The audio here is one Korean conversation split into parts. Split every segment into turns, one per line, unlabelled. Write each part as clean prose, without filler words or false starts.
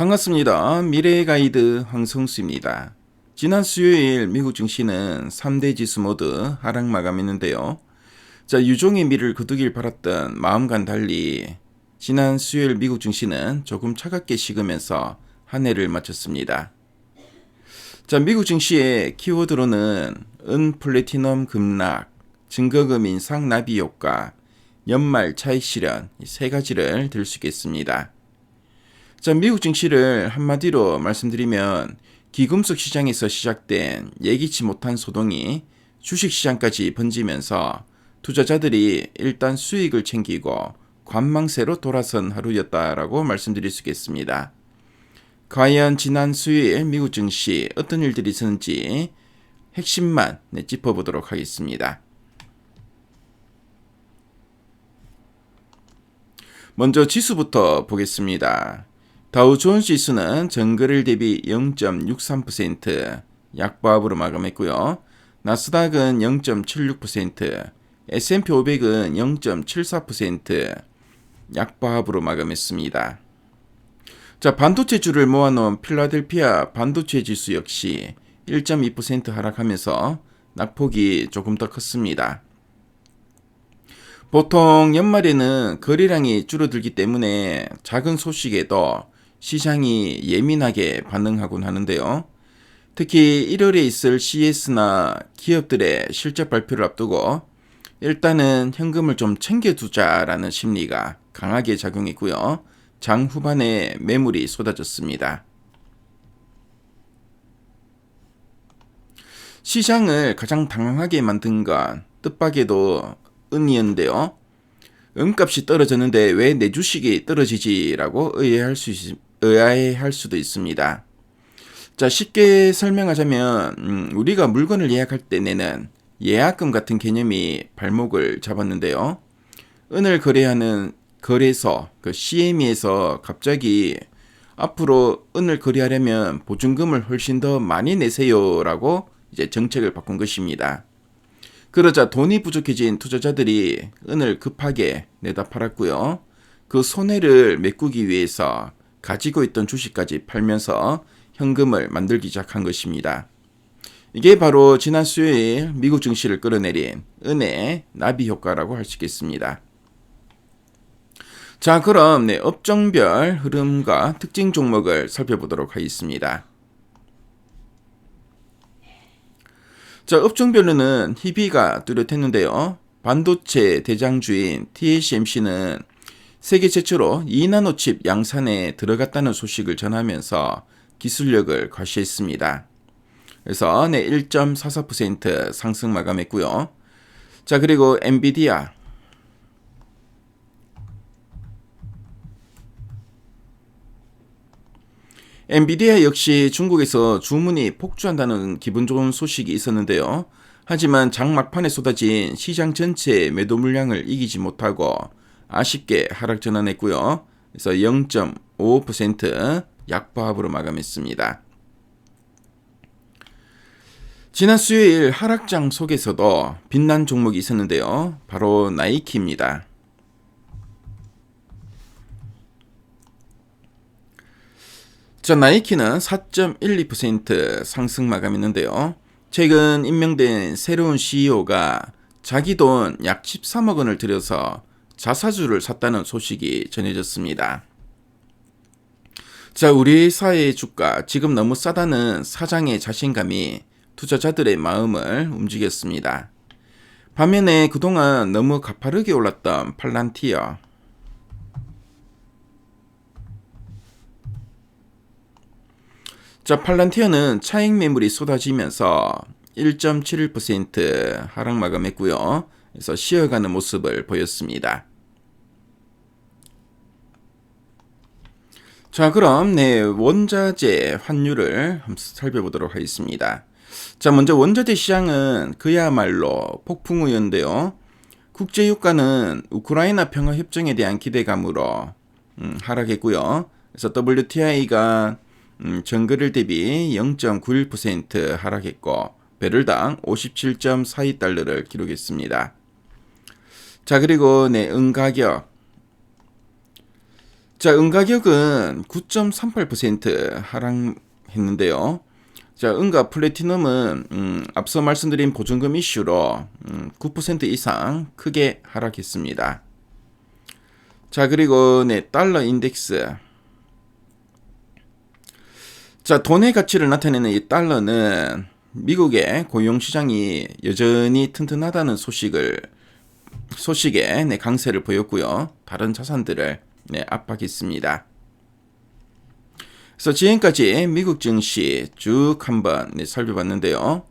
반갑습니다. 미래의 가이드 황성수입니다. 지난 수요일 미국 증시는 3대 지수 모두 하락 마감했는데요. 유종의 미를 거두길 바랐던 마음과는 달리 지난 수요일 미국 증시는 조금 차갑게 식으면서 한 해를 마쳤습니다. 미국 증시의 키워드로는 은 플래티넘 급락, 증거금 인상 나비 효과, 연말 차익 실현 이 세 가지를 들 수 있겠습니다. 미국 증시를 한마디로 말씀드리면 기금속 시장에서 시작된 예기치 못한 소동이 주식시장까지 번지면서 투자자들이 일단 수익을 챙기고 관망세로 돌아선 하루였다라고 말씀드릴 수 있겠습니다. 과연 지난 수요일 미국 증시 어떤 일들이 있었는지 핵심만 짚어보도록 하겠습니다. 먼저 지수부터 보겠습니다. 다우존스 지수는 전거래일 대비 0.63% 약보합으로 마감했고요. 나스닥은 0.76%, S&P 500은 0.74% 약보합으로 마감했습니다. 반도체주를 모아놓은 필라델피아 반도체 지수 역시 1.2% 하락하면서 낙폭이 조금 더 컸습니다. 보통 연말에는 거래량이 줄어들기 때문에 작은 소식에도 시장이 예민하게 반응하곤 하는데요. 특히 1월에 있을 CES나 기업들의 실적 발표를 앞두고 일단은 현금을 좀 챙겨두자라는 심리가 강하게 작용했고요. 장 후반에 매물이 쏟아졌습니다. 시장을 가장 당황하게 만든 건 뜻밖에도 은이었는데요. 은값이 떨어졌는데 왜 내 주식이 떨어지지라고 의아해할 수도 있습니다. 쉽게 설명하자면 우리가 물건을 예약할 때 내는 예약금 같은 개념이 발목을 잡았는데요. 은을 거래하는 거래소, CME에서 갑자기 앞으로 은을 거래하려면 보증금을 훨씬 더 많이 내세요라고 이제 정책을 바꾼 것입니다. 그러자 돈이 부족해진 투자자들이 은을 급하게 내다 팔았고요. 그 손해를 메꾸기 위해서 가지고 있던 주식까지 팔면서 현금을 만들기 시작한 것입니다. 이게 바로 지난 수요일 미국 증시를 끌어내린 은의 나비 효과라고 할 수 있겠습니다. 그럼 업종별 흐름과 특징 종목을 살펴보도록 하겠습니다. 업종별로는 희비가 뚜렷했는데요. 반도체 대장주인 TSMC는 세계 최초로 2나노칩 양산에 들어갔다는 소식을 전하면서 기술력을 과시했습니다. 그래서 1.44% 상승 마감했고요. 그리고 엔비디아 역시 중국에서 주문이 폭주한다는 기분 좋은 소식이 있었는데요. 하지만 장 막판에 쏟아진 시장 전체의 매도 물량을 이기지 못하고 아쉽게 하락 전환했고요. 그래서 0.55% 약보합으로 마감했습니다. 지난 수요일 하락장 속에서도 빛난 종목이 있었는데요. 바로 나이키입니다. 나이키는 4.12% 상승 마감했는데요. 최근 임명된 새로운 CEO가 자기 돈 약 13억 원을 들여서 자사주를 샀다는 소식이 전해졌습니다. 우리 사회의 주가 지금 너무 싸다는 사장의 자신감이 투자자들의 마음을 움직였습니다. 반면에 그동안 너무 가파르게 올랐던 팔란티어, 팔란티어는 차익 매물이 쏟아지면서 1.71% 하락 마감했고요. 그래서 쉬어가는 모습을 보였습니다. 그럼 원자재 환율을 한번 살펴보도록 하겠습니다. 먼저 원자재 시장은 그야말로 폭풍우였는데요. 국제유가는 우크라이나 평화협정에 대한 기대감으로 하락했고요. 그래서 WTI가 전거래일 대비 0.91% 하락했고 배럴당 57.42달러를 기록했습니다. 그리고 은 가격 자, 은가격은 9.38% 하락했는데요. 자, 은가 플래티넘은 앞서 말씀드린 보증금 이슈로 9% 이상 크게 하락했습니다. 자, 그리고 달러 인덱스. 자, 돈의 가치를 나타내는 이 달러는 미국의 고용시장이 여전히 튼튼하다는 소식에 강세를 보였고요. 다른 자산들을 압박했습니다. 그래서 지금까지 미국 증시 쭉 한번 살펴봤는데요.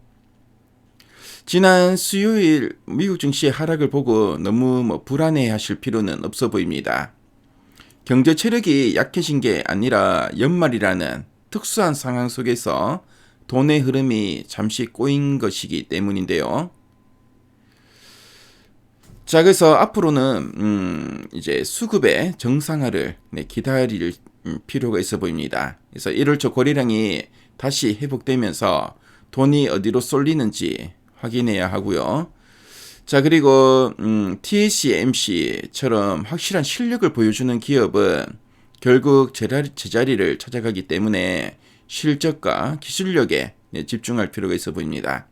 지난 수요일 미국 증시의 하락을 보고 너무 불안해 하실 필요는 없어 보입니다. 경제 체력이 약해진 게 아니라 연말이라는 특수한 상황 속에서 돈의 흐름이 잠시 꼬인 것이기 때문인데요. 자, 그래서 앞으로는 이제 수급의 정상화를 기다릴 필요가 있어 보입니다. 그래서 1월 초 거래량이 다시 회복되면서 돈이 어디로 쏠리는지 확인해야 하고요. 자, 그리고 TSMC처럼 확실한 실력을 보여주는 기업은 결국 제자리를 찾아가기 때문에 실적과 기술력에 집중할 필요가 있어 보입니다.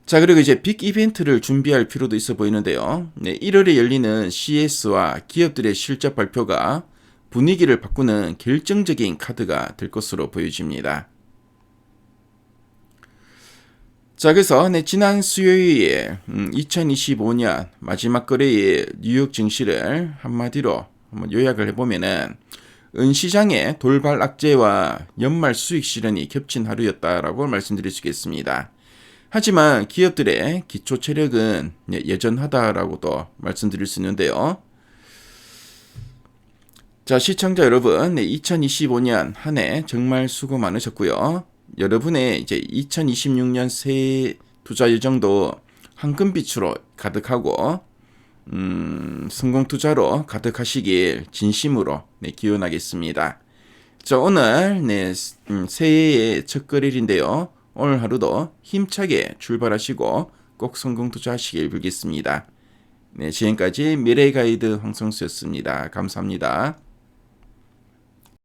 자, 그리고 이제 빅 이벤트를 준비할 필요도 있어 보이는데요. 1월에 열리는 CES와 기업들의 실적 발표가 분위기를 바꾸는 결정적인 카드가 될 것으로 보여집니다. 자, 그래서 지난 수요일 2025년 마지막 거래일 뉴욕 증시를 한마디로 한번 요약을 해보면은 은시장의 돌발 악재와 연말 수익 실현이 겹친 하루였다라고 말씀드릴 수 있겠습니다. 하지만 기업들의 기초 체력은 여전하다라고도 말씀드릴 수 있는데요. 자, 시청자 여러분, 2025년 한 해 정말 수고 많으셨고요. 여러분의 이제 2026년 새해 투자 예정도 황금빛으로 가득하고 성공 투자로 가득하시길 진심으로 기원하겠습니다. 자, 오늘 새해의 첫 거래일인데요. 오늘 하루도 힘차게 출발하시고 꼭 성공 투자하시길 빌겠습니다. 지금까지 미래가이드 황성수였습니다. 감사합니다.